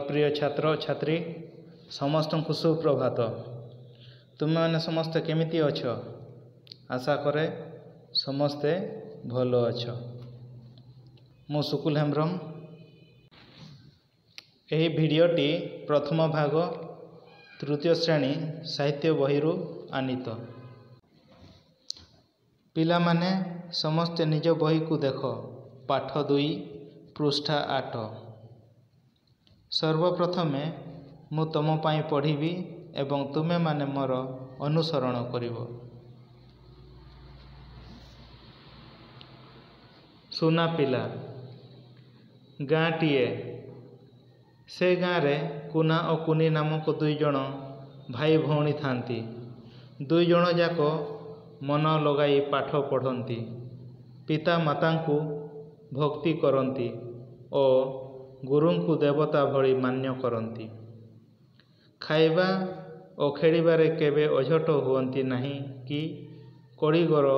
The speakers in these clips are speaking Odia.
प्रिय छात्र छात्री समस्त को सुप्रभात। तुम मैंने समस्ते केमिति अछ? आशा करे समस्ते भलो अछ। मु सुकुल हेम्ब्रम। यही भिडियोटी प्रथम भाग तृतीय श्रेणी साहित्य बहिरु आनीत। पिला माने समस्ते निज बही को देख। पाठ 2 पृष्ठा 8। सर्वप्रथमे मु तुम पाई पढ़िबी एवं तुमे माने मोर अनुसरण करिवो। सुना पिला गाँटीए। से गाँ रे कुना और कुनी नामक 2 जण भाई भौणी थांती। 2 जण जाक मन लगाई पाठ पढ़ती, पिता माता को भक्ति करती और गुरु को देवता भली मान्य करती। खाइबा और खेलिबारे केबे अझट हुअंती नहीं कि कड़ीगर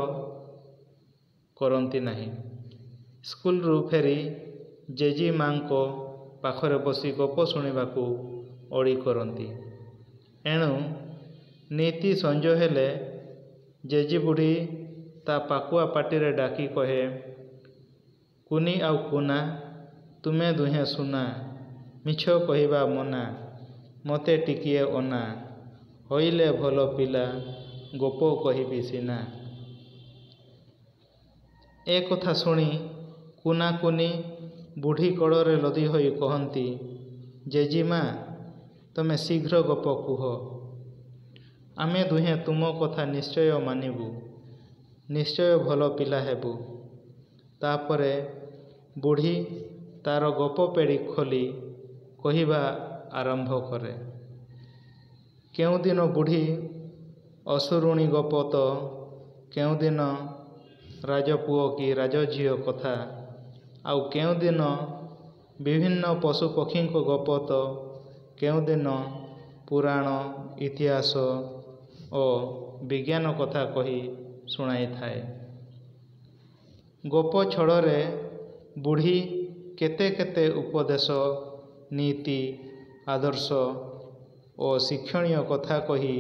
करती नहीं। स्कूल रू फेरी जेजी माँ को पाखरे बसी गप शुणा को अड़ी करती। एणु नीति संज हेले जेजी बुढ़ी ता पाकुआ पाटिरे डाकी कहे, कुनी आउ कुना तुमे दुहे सुना, मिछ कहिबा मना, मते टिकिए अना, होइले भलो पिला गोप कहिबी सिना। ए कथा शुणी कुना कुनी बुढ़ी कड़े लदी होई कहती, जेजीमा तमे शीघ्र गप कुह, आमे दुहे तुम कथा निश्चय मानिबू, निश्चय भलो पिला हेबू। तापरे बुढ़ी तार गप पेड़ी खोली कहिबा आरंभ करे। केउ दिन बुढ़ी असुरुणी गप तो केउ दिन राजपुओ की राजझीओ कथा, आउ केउ दिन विभिन्न पशु पक्षी को गप तो केउ दिन पुराण इतिहास और विज्ञान कथा कही शुणाई थाए। गप छड़रे बुढ़ी केते केते उपदेश, नीति, आदर्श और शिक्षणीय कथा कही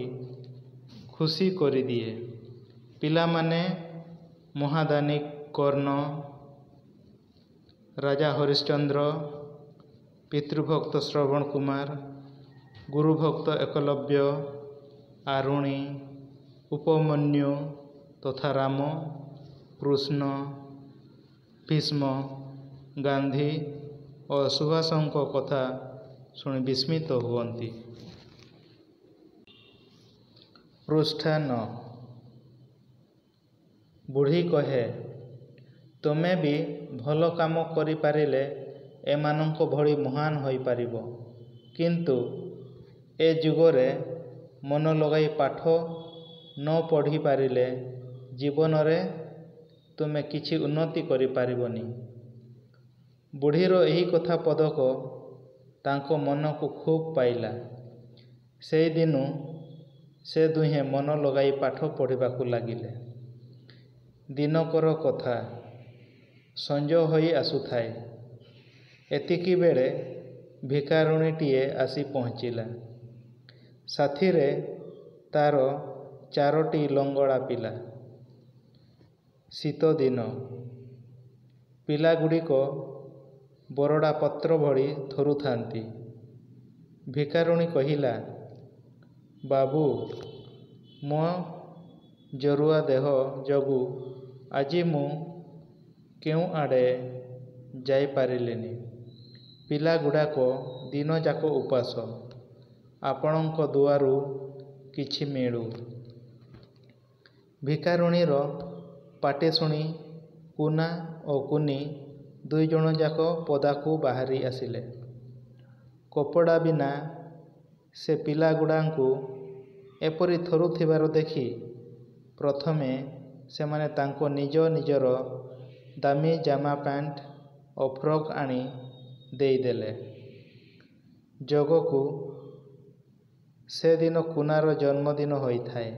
खुशी करी दिए। पिला माने महादानी कर्ण, राजा हरिश्चंद्र, पितृभक्त श्रवण कुमार, गुरुभक्त एकलव्य, आरुणी, उपमन्यु तथा राम, कृष्ण, भीष्म, गांधी और सुभाषों कथा शुणी विस्मित हुअंती। पृष्ठा 9। बुढ़ी कहे, तुमे भी भल काम करि पारिले एमानंक भली महान होई पारिबो, किंतु ए जुगरे मन लगाई पाठ न पढ़ी पारिले जीवन रे तुमे किछि उन्नति करि पारिबोनी। बुढ़ीर यही कथा पदक तांको मन को खूब पाइला। से दिनु से दुहे मन लगाई पाठ पढ़िबाकू लागिले। दिनकर कथा संज होई आसुथाए। एतिकी बेले भिकारुणीटीए आसी पहुँचिला। साथीरे तार 4टी लंगड़ा पिला। शीत दिन। पिलागुड़िक बरड़ा पत्र भली थरुथांती। भिकारुणी कहिला, बाबू मो जरुआ देह जगू आजी मु केउ आड़े जाई पारिलेनी। पिला गुड़ाक दिन जाक उपास, आपणक दुआरू किछि मिलू। भिकारुणीर पाटे शुणी कुना और कुनी 2 जण जाक पदाकू बाहरी आसिले। कपड़ा बिना से पिला गुड़ांकू एपरी थरुथिबार देखी प्रथमे से माने तांको निज निजर दामी जामा पैंट और फ्रॉक आनी देईदेले। जगकू से दिन कुनार जन्मदिन होई थाए।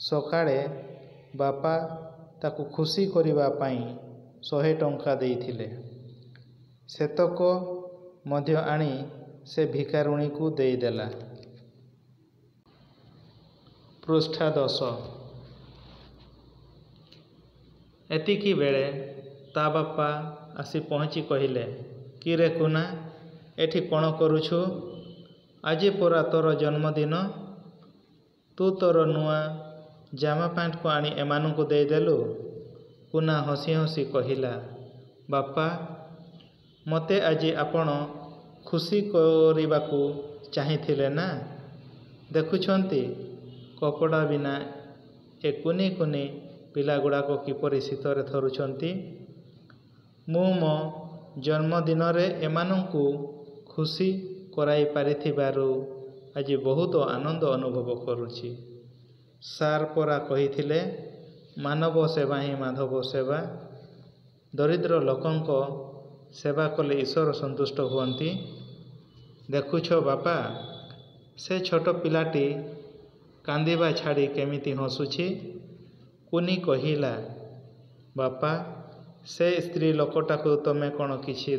सकाळे बापा ताकू खुशी करिबा पाई 100 टंका देइथिले। सेतक मध्य आनी ସେ ଭିକାରୁଣୀକୁ ଦେଇଦେଲା। ପୃଷ୍ଠା 10। ଏତିକି ବେଳେ ତା ବାପା ଆସି ପହଞ୍ଚି କହିଲେ, କିରେ କୁନା, ଏଠି କ'ଣ କରୁଛୁ? ଆଜି ପରା ତୋର ଜନ୍ମଦିନ। ତୁ ତୋର ନୂଆ ଜାମା ପ୍ୟାଣ୍ଟକୁ ଆଣି ଏମାନଙ୍କୁ ଦେଇଦେଲୁ। କୁନା ହସି ହସି କହିଲା, ବାପା, ମୋତେ ଆଜି ଆପଣ ଖୁସି କରିବାକୁ ଚାହିଁଥିଲେ ନା? ଦେଖୁଛନ୍ତି କପଡ଼ା ବିନା ଏ କୁନି କୁନି ପିଲାଗୁଡ଼ାକ କିପରି ଶୀତରେ ଥରୁଛନ୍ତି। ମୁଁ ମୋ ଜନ୍ମଦିନରେ ଏମାନଙ୍କୁ ଖୁସି କରାଇ ପାରିଥିବାରୁ ଆଜି ବହୁତ ଆନନ୍ଦ ଅନୁଭବ କରୁଛି। ସାର୍ ପରା କହିଥିଲେ, ମାନବ ସେବା ହିଁ ମାଧବ ସେବା। ଦରିଦ୍ର ଲୋକଙ୍କ ସେବା କଲେ ଈଶ୍ୱର ସନ୍ତୁଷ୍ଟ ହୁଅନ୍ତି। ଦେଖୁଛ ବାପା, ସେ ଛୋଟ ପିଲାଟି କାନ୍ଦିବା ଛାଡ଼ି କେମିତି ହସୁଛି। କୁନି କହିଲା, ବାପା, ସେ ସ୍ତ୍ରୀ ଲୋକଟାକୁ ତମେ କ'ଣ କିଛି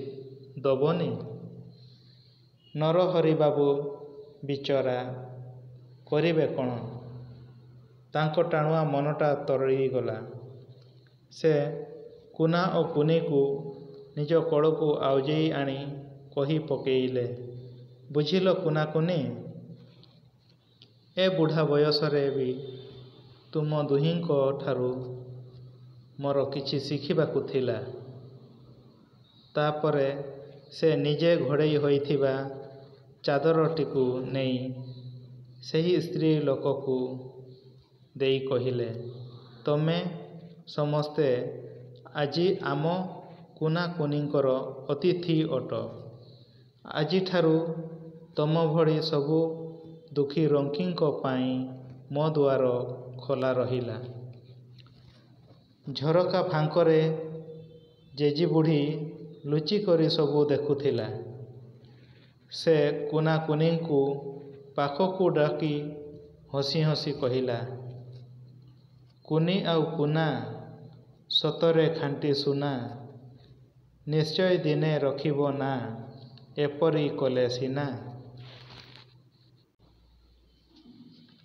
ଦବନି? ନରହରିବାବୁ ବିଚରା କରିବେ କ'ଣ? ତାଙ୍କ ଟାଣୁଆ ମନଟା ତରଳିଗଲା। ସେ କୁନା ଓ କୁନିକୁ ନିଜ କୋଳକୁ ଆଉଜେଇ ଆଣି କହି ପକେଇଲେ, ବୁଝିଲ କୁନା କୁନି, ଏ ବୁଢ଼ା ବୟସରେ ବି ତୁମ ଦୁହିଁଙ୍କ ଠାରୁ ମୋର କିଛି ଶିଖିବାକୁ ଥିଲା। ତାପରେ ସେ ନିଜେ ଘୋଡ଼େଇ ହୋଇଥିବା ଚାଦରଟିକୁ ନେଇ ସେହି ସ୍ତ୍ରୀ ଲୋକକୁ ଦେଇ କହିଲେ, ତମେ ସମସ୍ତେ ଆଜି ଆମ କୁନା କୁନିଙ୍କର ଅତିଥି ଅଟ। ଆଜିଠାରୁ ତମ ଭଳି ସବୁ ଦୁଃଖୀ ରଙ୍କୀଙ୍କ ପାଇଁ ମୋ ଦୁଆର ଖୋଲା ରହିଲା। ଝରକା ଫାଙ୍କରେ ଜେଜି ବୁଢ଼ୀ ଲୁଚିକରି ସବୁ ଦେଖୁଥିଲା। ସେ କୁନା କୁନିଙ୍କୁ ପାଖକୁ ଡାକି ହସି ହସି କହିଲା, କୁନି ଆଉ କୁନା ସତରେ ଖାଣ୍ଟି ସୁନା। ନିଶ୍ଚୟ ଦିନେ ରଖିବ ନା, ଏପରି କଲେ ସିନା।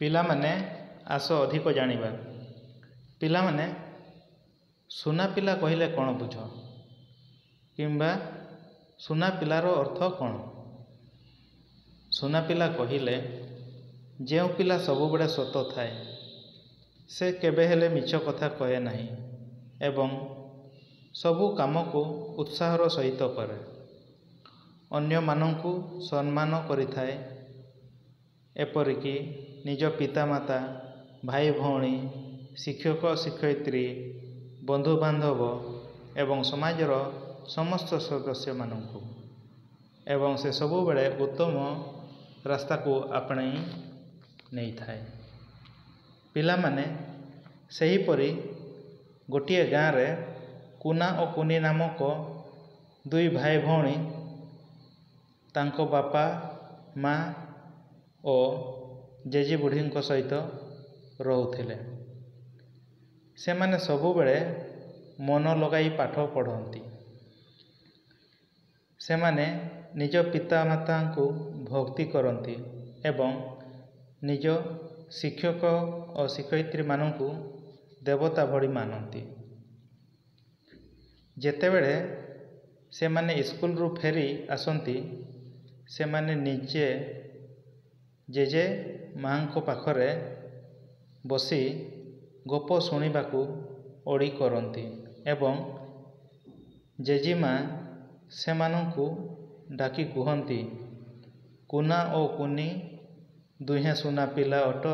ପିଲାମାନେ ଆସ ଅଧିକ ଜାଣିବା। ପିଲାମାନେ, ସୁନା ପିଲା କହିଲେ କ'ଣ ବୁଝ? କିମ୍ବା ସୁନା ପିଲାର ଅର୍ଥ କ'ଣ? ସୁନା ପିଲା କହିଲେ, ଯେଉଁ ପିଲା ସବୁବେଳେ ସତ ଥାଏ, ସେ କେବେ ହେଲେ ମିଛ କଥା କହେ ନାହିଁ ଏବଂ ସବୁ କାମକୁ ଉତ୍ସାହର ସହିତ କରେ, ଅନ୍ୟମାନଙ୍କୁ ସମ୍ମାନ କରିଥାଏ, ଏପରିକି ନିଜ ପିତାମାତା, ଭାଇ ଭଉଣୀ, ଶିକ୍ଷକ ଶିକ୍ଷୟିତ୍ରୀ, ବନ୍ଧୁବାନ୍ଧବ ଏବଂ ସମାଜର ସମସ୍ତ ସଦସ୍ୟମାନଙ୍କୁ, ଏବଂ ସେ ସବୁବେଳେ ଉତ୍ତମ ରାସ୍ତାକୁ ଆପଣେଇ ନେଇଥାଏ। ପିଲାମାନେ, ସେହିପରି ଗୋଟିଏ ଗାଁରେ କୁନା ଓ କୁନି ନାମକ ଦୁଇ ଭାଇ ଭଉଣୀ ତାଙ୍କ ବାପା, ମା ଓ ଜେଜି ବୁଢ଼ୀଙ୍କ ସହିତ ରହୁଥିଲେ। ସେମାନେ ସବୁବେଳେ ମନ ଲଗାଇ ପାଠ ପଢ଼ନ୍ତି। ସେମାନେ ନିଜ ପିତାମାତାଙ୍କୁ ଭକ୍ତି କରନ୍ତି ଏବଂ ନିଜ ଶିକ୍ଷକ ଓ ଶିକ୍ଷୟିତ୍ରୀମାନଙ୍କୁ ଦେବତା ଭଳି ମାନନ୍ତି। ଯେତେବେଳେ ସେମାନେ ସ୍କୁଲରୁ ଫେରି ଆସନ୍ତି, ସେମାନେ ନିଜେ ଜେଜେ ମାଙ୍କ ପାଖରେ ବସି ଗପ ଶୁଣିବାକୁ ଅଡ଼ି କରନ୍ତି ଏବଂ ଜେଜେମା ସେମାନଙ୍କୁ ଡାକି କୁହନ୍ତି, କୁନା ଓ କୁନି ଦୁହେଁ ସୁନା ପିଲା ଅଟ।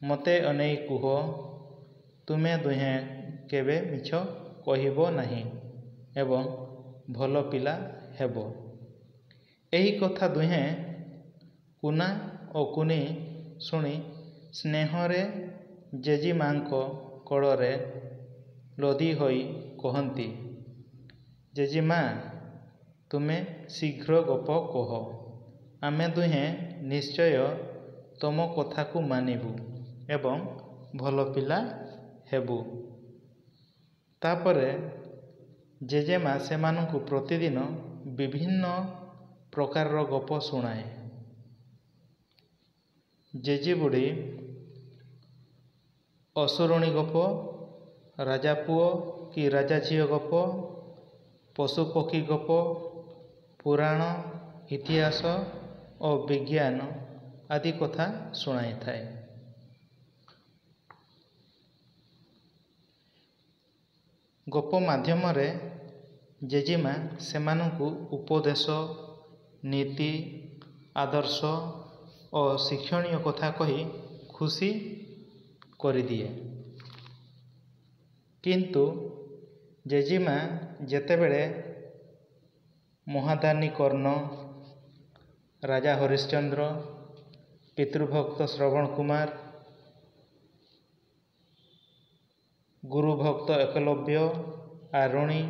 ମୋତେ ଅନେଇ କୁହ, ତୁମେ ଦୁହେଁ କେବେ ମିଛ କହିବ ନାହିଁ ଏବଂ ଭଲ ପିଲା ହେବ। ଏହି କଥା ଦୁହେଁ କୁନା ଓ କୁନି ଶୁଣି ସ୍ନେହରେ ଜେଜେମାଙ୍କ କୋଳରେ ଲଦି ହୋଇ କହନ୍ତି, ଜେଜେମା, ତୁମେ ଶୀଘ୍ର ଗପ କହ। ଆମେ ଦୁହେଁ ନିଶ୍ଚୟ ତମ କଥାକୁ ମାନିବୁ ଏବଂ ଭଲ ପିଲା ହେବୁ। ତାପରେ ଜେଜେମା ସେମାନଙ୍କୁ ପ୍ରତିଦିନ ବିଭିନ୍ନ ପ୍ରକାରର ଗପ ଶୁଣାଏ। ଜେଜେ ବୁଢ଼ୀ ଅସୁରୁଣୀ ଗପ, ରାଜା ପୁଅ କି ରାଜା ଝିଅ ଗପ, ପଶୁପକ୍ଷୀ ଗପ, ପୁରାଣ, ଇତିହାସ ଓ ବିଜ୍ଞାନ ଆଦି କଥା ଶୁଣାଇଥାଏ। ଗପ ମାଧ୍ୟମରେ ଜେଜେମା ସେମାନଙ୍କୁ ଉପଦେଶ, ନୀତି, ଆଦର୍ଶ ଓ ଶିକ୍ଷଣୀୟ କଥା କହି ଖୁସି କରିଦିଏ। କିନ୍ତୁ ଜେଜେମା ଯେତେବେଳେ ମହାଦାନୀ କର୍ଣ୍ଣ, ରାଜା ହରିଶ୍ଚନ୍ଦ୍ର, ପିତୃଭକ୍ତ ଶ୍ରବଣ କୁମାର, ଗୁରୁଭକ୍ତ ଏକଲବ୍ୟ, ଆରୁଣୀ,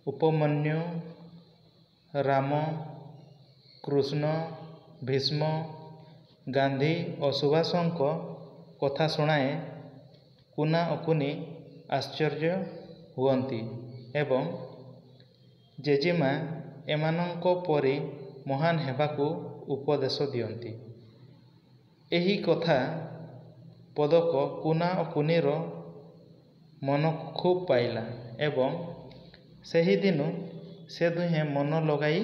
ଉପମନ୍ୟୁ, ରାମ, କୃଷ୍ଣ, ଭୀଷ୍ମ, ଗାନ୍ଧୀ ଓ ସୁଭାଷଙ୍କ କଥା ଶୁଣାଏ, କୁନା ଓ କୁନି ଆଶ୍ଚର୍ଯ୍ୟ ହୁଅନ୍ତି ଏବଂ ଜେଜେମା ଏମାନଙ୍କ ପରି ମହାନ ହେବାକୁ ଉପଦେଶ ଦିଅନ୍ତି। ଏହି କଥା ପଦକ କୁନା ଓ କୁନିର ମନକୁ ଖୁବ୍ ପାଇଲା ଏବଂ ସେହିଦିନୁ ସେ ଦୁହେଁ ମନ ଲଗାଇ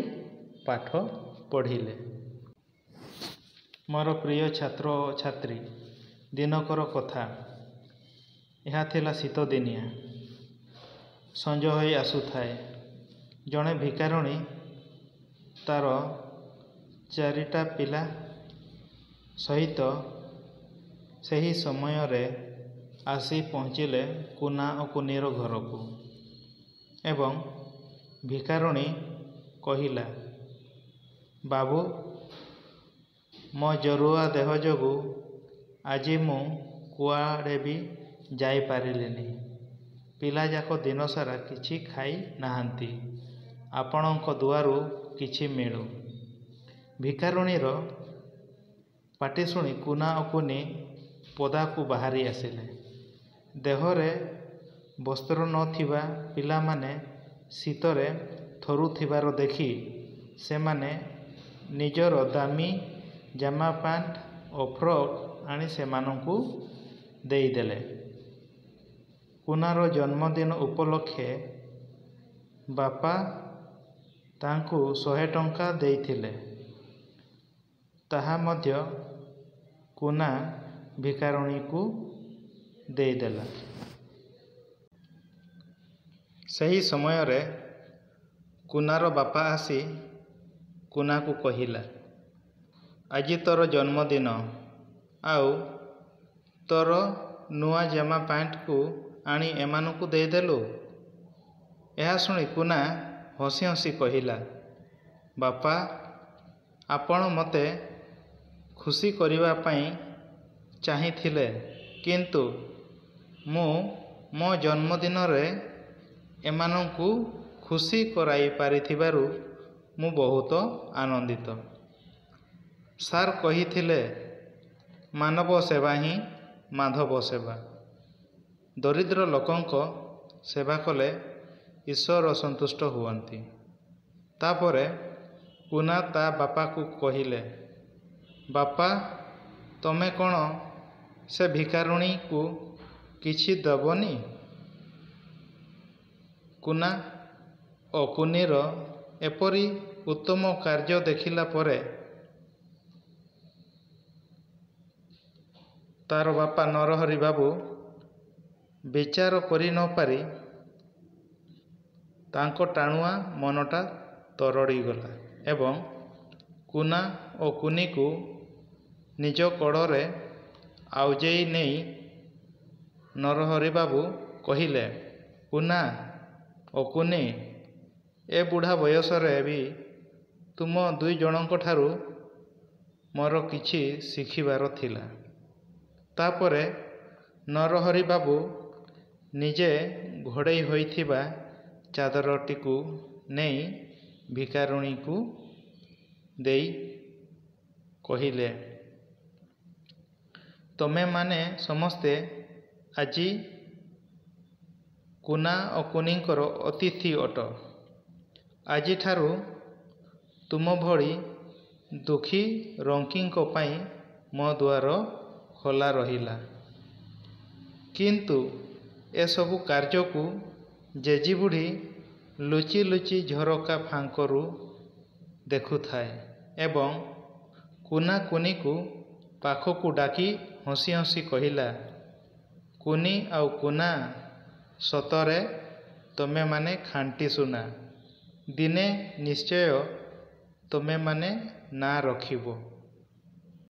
ପାଠ ପଢ଼ିଲେ। ମୋର ପ୍ରିୟ ଛାତ୍ର ଓ ଛାତ୍ରୀ, ଦିନକର କଥା। ଏହା ଥିଲା ଶୀତଦିନିଆ। ସଞ୍ଜ ହୋଇ ଆସୁଥାଏ। ଜଣେ ଭିକାରୁଣୀ ତା'ର 4ଟା ପିଲା ସହିତ ସେହି ସମୟରେ ଆସି ପହଞ୍ଚିଲେ କୁନା ଓ କୁନିର ଘରକୁ ଏବଂ ଭିକାରୁଣୀ କହିଲା, ବାବୁ, ମୋ ଜରୁଆ ଦେହ ଯୋଗୁଁ ଆଜି ମୁଁ କୁଆଡ଼େ ବି ଯାଇପାରିଲିନି। ପିଲାଯାକ ଦିନସାରା କିଛି ଖାଇ ନାହାନ୍ତି। ଆପଣଙ୍କ ଦୁଆରୁ କିଛି ମିଳୁ। ଭିକାରୁଣୀର ପାଟି ଶୁଣି କୁନା ଓ କୁନି ପଦାକୁ ବାହାରି ଆସିଲେ। ଦେହରେ ବସ୍ତ୍ର ନଥିବା ପିଲାମାନେ ଶୀତରେ ଥରୁଥିବାର ଦେଖି ସେମାନେ ନିଜର ଦାମୀ ଜାମା ପ୍ୟାଣ୍ଟ ଓ ଫ୍ରକ୍ ଆଣି ସେମାନଙ୍କୁ ଦେଇଦେଲେ। କୁନାର ଜନ୍ମଦିନ ଉପଲକ୍ଷେ ବାପା ତାଙ୍କୁ 100 ଟଙ୍କା ଦେଇଥିଲେ। ତାହା ମଧ୍ୟ କୁନା ଭିକାରୁଣୀକୁ ଦେଇଦେଲା। ସେହି ସମୟରେ କୁନାର ବାପା ଆସି କୁନାକୁ କହିଲା, ଆଜି ତୋର ଜନ୍ମଦିନ, ଆଉ ତୋର ନୂଆ ଜାମା ପ୍ୟାଣ୍ଟକୁ ଆଣି ଏମାନଙ୍କୁ ଦେଇଦେଲୁ। ଏହା ଶୁଣି କୁନା ହସି ହସି କହିଲା, ବାପା, ଆପଣ ମୋତେ ଖୁସି କରିବା ପାଇଁ ଚାହିଁଥିଲେ, କିନ୍ତୁ ମୁଁ ମୋ ଜନ୍ମଦିନରେ ଏମାନଙ୍କୁ ଖୁସି କରାଇ ପାରିଥିବାରୁ ମୁଁ ବହୁତ ଆନନ୍ଦିତ। ସାର୍ କହିଥିଲେ, ମାନବ ସେବା ହିଁ ମାଧବ ସେବା। ଦରିଦ୍ର ଲୋକଙ୍କ ସେବା କଲେ ଈଶ୍ୱର ସନ୍ତୁଷ୍ଟ ହୁଅନ୍ତି। ତାପରେ କୁନା ତା ବାପାକୁ କହିଲେ, ବାପା, ତମେ କ'ଣ ସେ ଭିକାରୁଣୀକୁ କିଛି ଦେବନି? କୁନା ଓ କୁନିର ଏପରି ଉତ୍ତମ କାର୍ଯ୍ୟ ଦେଖିଲା ପରେ ତା'ର ବାପା ନରହରି ବାବୁ ବିଚାର କରି ନ ପାରି ତାଙ୍କ ଟାଣୁଆ ମନଟା ତରଳିଗଲା ଏବଂ କୁନା ଓ କୁନିକୁ ନିଜ କୋଳରେ ଆଉଜେଇ ନେଇ ନରହରି ବାବୁ କହିଲେ, କୁନା ଓ କୁନି, ଏ ବୁଢ଼ା ବୟସରେ ବି ତୁମ 2 ଜଣଙ୍କଠାରୁ ମୋର କିଛି ଶିଖିବାର ଥିଲା। ତାପରେ ନରହରି ବାବୁ ନିଜେ ଘୋଡ଼େଇ ହୋଇଥିବା ଚାଦରଟିକୁ ନେଇ ଭିକାରୁଣୀକୁ ଦେଇ କହିଲେ, ତମେମାନେ ସମସ୍ତେ ଆଜି କୁନା ଓ କୁନିଙ୍କର ଅତିଥି ଅଟ। ଆଜିଠାରୁ ତୁମ ଭଳି ଦୁଃଖୀ ରଙ୍କିଙ୍କ ପାଇଁ ମୋ ଦୁଆର ଖୋଲା ରହିଲା। କିନ୍ତୁ ଏସବୁ କାର୍ଯ୍ୟକୁ ଜେଜି ବୁଢ଼ୀ ଲୁଚି ଲୁଚି ଝରକା ଫାଙ୍କରୁ ଦେଖୁଥାଏ ଏବଂ କୁନା କୁନିକୁ ପାଖକୁ ଡାକି ହସି ହସି କହିଲା, କୁନି ଆଉ କୁନା, ସତରେ ତମେମାନେ ଖାଣ୍ଟି ସୁନା। ଦିନେ ନିଶ୍ଚୟ ତମେମାନେ ନାଁ ରଖିବ।